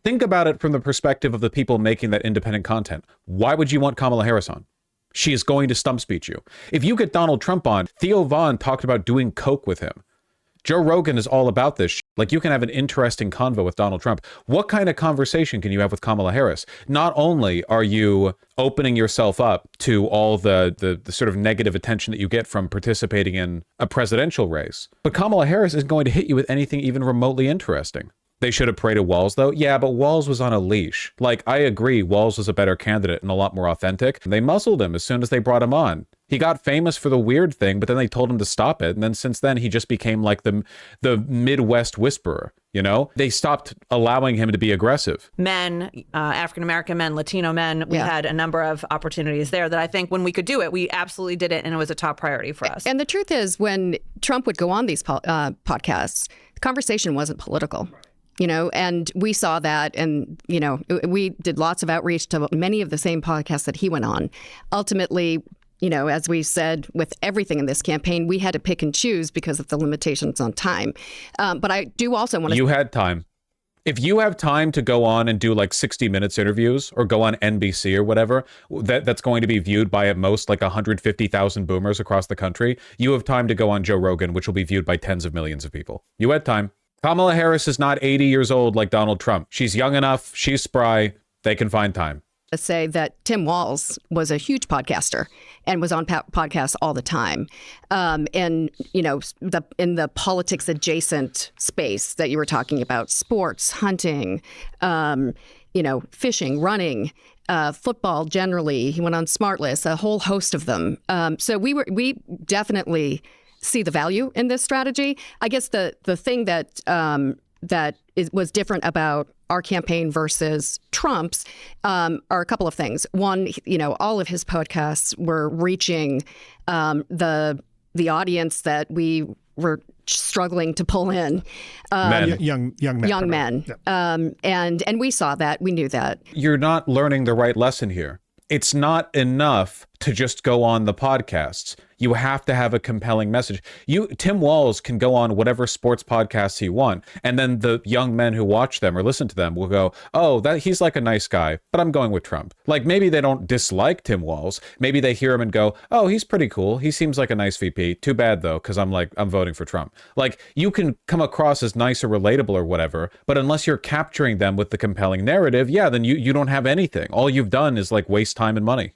Think about it from the perspective of the people making that independent content. Why would you want Kamala Harris on? She is going to stump speech you. If you get Donald Trump on, Theo Von talked about doing coke with him. Joe Rogan is all about this. Like, you can have an interesting convo with Donald Trump. What kind of conversation can you have with Kamala Harris? Not only are you opening yourself up to all the sort of negative attention that you get from participating in a presidential race, but Kamala Harris isn't going to hit you with anything even remotely interesting. They should have paraded Walz, though. Yeah, but Walz was on a leash. Like, I agree, Walz was a better candidate and a lot more authentic. They muzzled him as soon as they brought him on. He got famous for the weird thing, but then they told him to stop it. And then since then, he just became like the Midwest whisperer, you know? They stopped allowing him to be aggressive. Men, African-American men, Latino men, we had a number of opportunities there that I think when we could do it, we absolutely did it, and it was a top priority for us. And the truth is, when Trump would go on these podcasts, the conversation wasn't political. You know, and we saw that, and, you know, we did lots of outreach to many of the same podcasts that he went on. Ultimately, you know, as we said, with everything in this campaign, we had to pick and choose because of the limitations on time. But I do also want to... You had time. If you have time to go on and do like 60 Minutes interviews or go on NBC or whatever, that's going to be viewed by at most like 150,000 boomers across the country, you have time to go on Joe Rogan, which will be viewed by tens of millions of people. You had time. Kamala Harris is not 80 years old like Donald Trump. She's young enough. She's spry. They can find time. Say that Tim Walz was a huge podcaster and was on podcasts all the time. And, you know, in the politics adjacent space that you were talking about, sports, hunting, you know, fishing, running, football generally. He went on Smartless, a whole host of them. So we definitely see the value in this strategy. I guess the thing that was different about our campaign versus Trump's are a couple of things. One, you know, all of his podcasts were reaching the audience that we were struggling to pull in. Young men. Young men. Yeah. And we saw that. We knew that. You're not learning the right lesson here. It's not enough to just go on the podcasts. You have to have a compelling message. Tim Walz can go on whatever sports podcasts he wants, and then the young men who watch them or listen to them will go, oh, that he's like a nice guy, but I'm going with Trump. Like, maybe they don't dislike Tim Walz. Maybe they hear him and go, oh, he's pretty cool. He seems like a nice VP. Too bad, though, because I'm voting for Trump. Like, you can come across as nice or relatable or whatever, but unless you're capturing them with the compelling narrative, yeah, then you don't have anything. All you've done is like waste time and money.